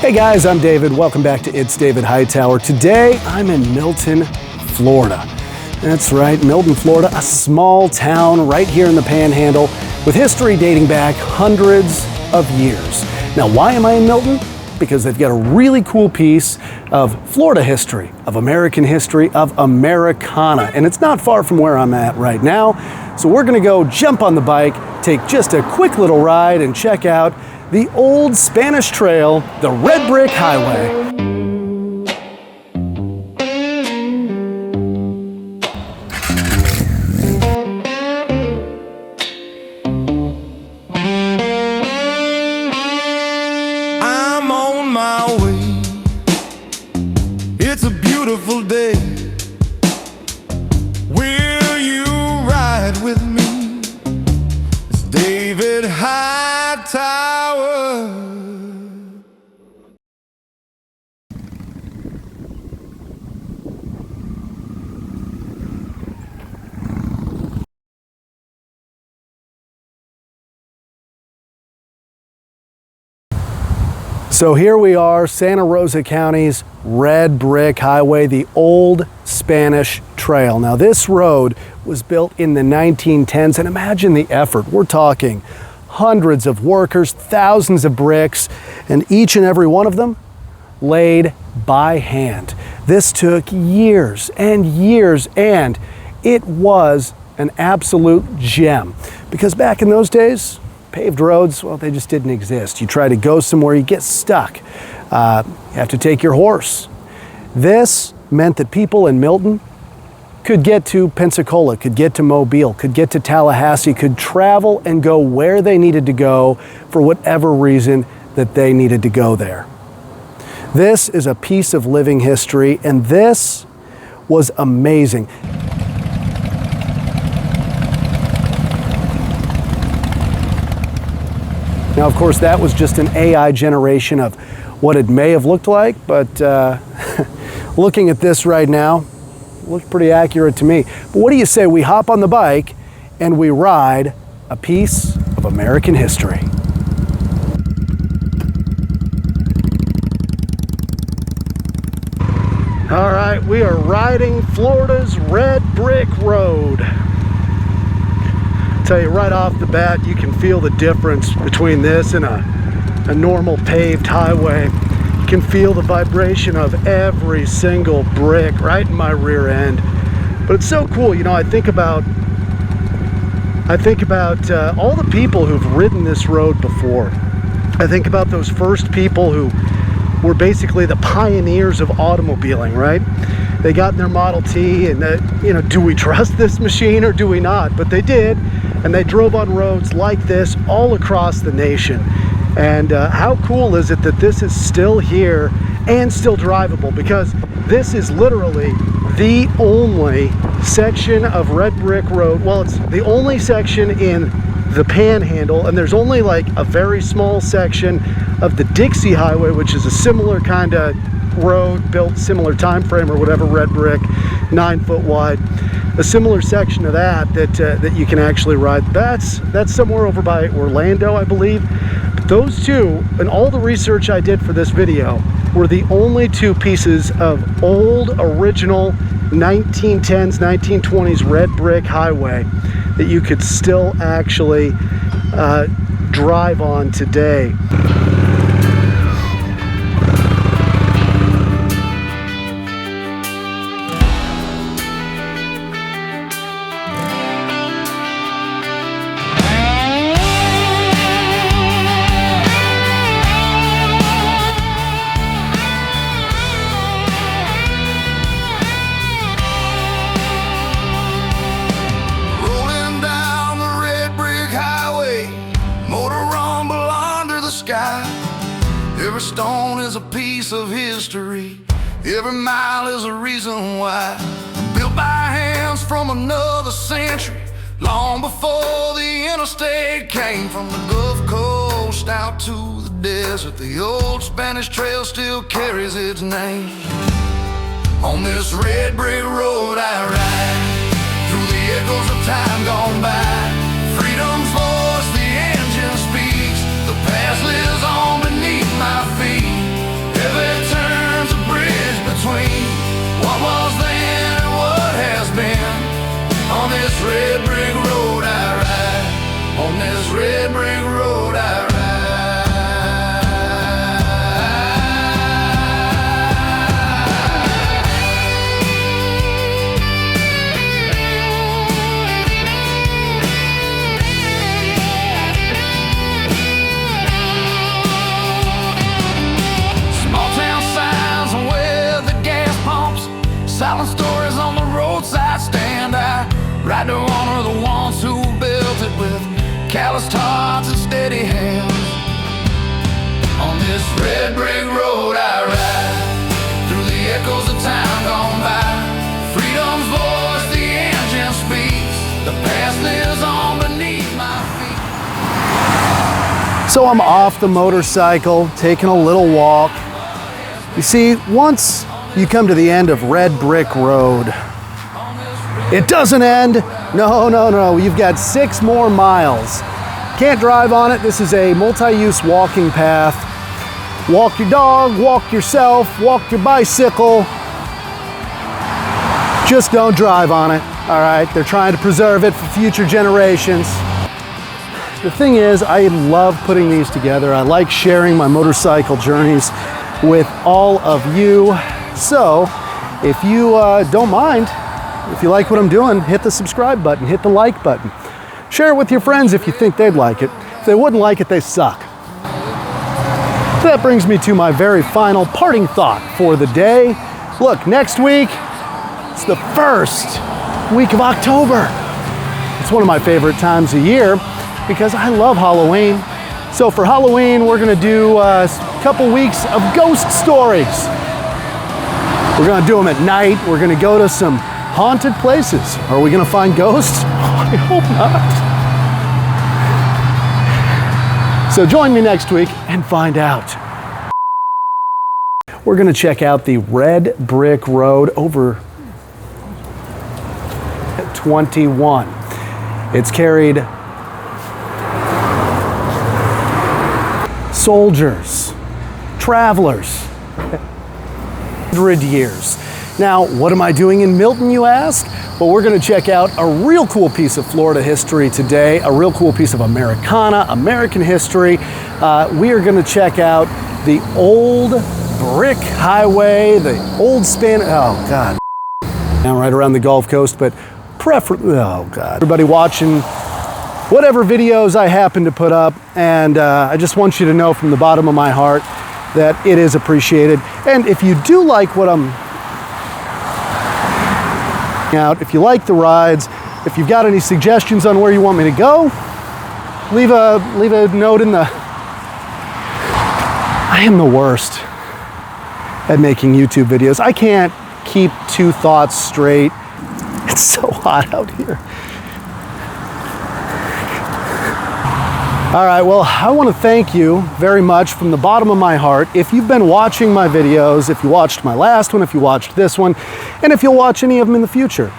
Hey guys, I'm David. Welcome back to It's David Hightower. Today, I'm in Milton, Florida. That's right, Milton, Florida, a small town right here in the Panhandle with history dating back hundreds of years. Now, why am I in Milton? Because they've got a really cool piece of Florida history, of American history, of Americana. And it's not far from where I'm at right now. So we're gonna go jump on the bike, take just a quick little ride and check out the old Spanish trail, the Red Brick Highway. I'm on my way. It's a beautiful day. Will you ride with me? It's David Hightower. So here we are, Santa Rosa County's Red Brick Highway, the old Spanish trail. Now this road was built in the 1910s, and imagine the effort. We're talking hundreds of workers, thousands of bricks, and each and every one of them laid by hand. This took years and years, and it was an absolute gem. Because back in those days, paved roads, well, they just didn't exist. You try to go somewhere, you get stuck. You have to take your horse. This meant that people in Milton could get to Pensacola, could get to Mobile, could get to Tallahassee, could travel and go where they needed to go for whatever reason that they needed to go there. This is a piece of living history, and this was amazing. Now, of course, that was just an AI generation of what it may have looked like, but looking at this right now, it looks pretty accurate to me. But what do you say we hop on the bike and we ride a piece of American history? All right, we are riding Florida's Red Brick Road. Tell you right off the bat, you can feel the difference between this and a normal paved highway. You can feel the vibration of every single brick right in my rear end. But it's so cool, you know, I think about all the people who've ridden this road before. I think about those first people who were basically the pioneers of automobiling, right? They got in their Model T and, you know, do we trust this machine or do we not? But they did, and they drove on roads like this all across the nation. And how cool is it that this is still here and still drivable? Because this is literally the only section of Red Brick Road. Well, it's the only section in the Panhandle, and there's only like a very small section of the Dixie Highway, which is a similar kind of road, built similar time frame or whatever, red brick, 9 foot wide. A similar section of that you can actually ride. That's somewhere over by Orlando, I believe. But those two, and all the research I did for this video, were the only two pieces of old, original 1910s, 1920s red brick highway that you could still actually drive on today. Every stone is a piece of history. Every mile is a reason why. Built by hands from another century, long before the interstate came. From the Gulf Coast out to the desert, the old Spanish trail still carries its name. On this red brick road I ride, through the echoes of time gone by. Freedom's voice, the engine speaks, the past lives on beneath my feet. calloused hearts and steady hands. On this red brick road I ride, through the echoes of time gone by. Freedom's voice, the engine speaks, the past lives on beneath my feet. So I'm off the motorcycle, taking a little walk. You see, once you come to the end of Red Brick Road, it doesn't end. No. You've got 6 more miles. Can't drive on it. This is a multi-use walking path. Walk your dog, walk yourself, walk your bicycle. Just don't drive on it, all right? They're trying to preserve it for future generations. The thing is, I love putting these together. I like sharing my motorcycle journeys with all of you. So if you don't mind, if you like what I'm doing, hit the subscribe button, hit the like button. Share it with your friends if you think they'd like it. If they wouldn't like it, they suck. That brings me to my very final parting thought for the day. Look, next week, it's the first week of October. It's one of my favorite times of year because I love Halloween. So for Halloween, we're gonna do a couple weeks of ghost stories. We're gonna do them at night. We're gonna go to some haunted places. Are we gonna find ghosts? I hope not. So join me next week and find out. We're gonna check out the Red Brick Road over 21. It's carried soldiers, travelers, 100 years. Now, what am I doing in Milton, you ask? Well, we're gonna check out a real cool piece of Florida history today, a real cool piece of Americana, American history. We are gonna check out the old brick highway, the old oh God. Now right around the Gulf Coast, but oh God. Everybody watching whatever videos I happen to put up, and I just want you to know from the bottom of my heart that it is appreciated. And if you do like what I'm out, if you like the rides, if you've got any suggestions on where you want me to go, leave a note in the... I am the worst at making YouTube videos. I can't keep 2 thoughts straight. It's so hot out here. All right, well, I want to thank you very much from the bottom of my heart. If you've been watching my videos, if you watched my last one, if you watched this one, and if you'll watch any of them in the future.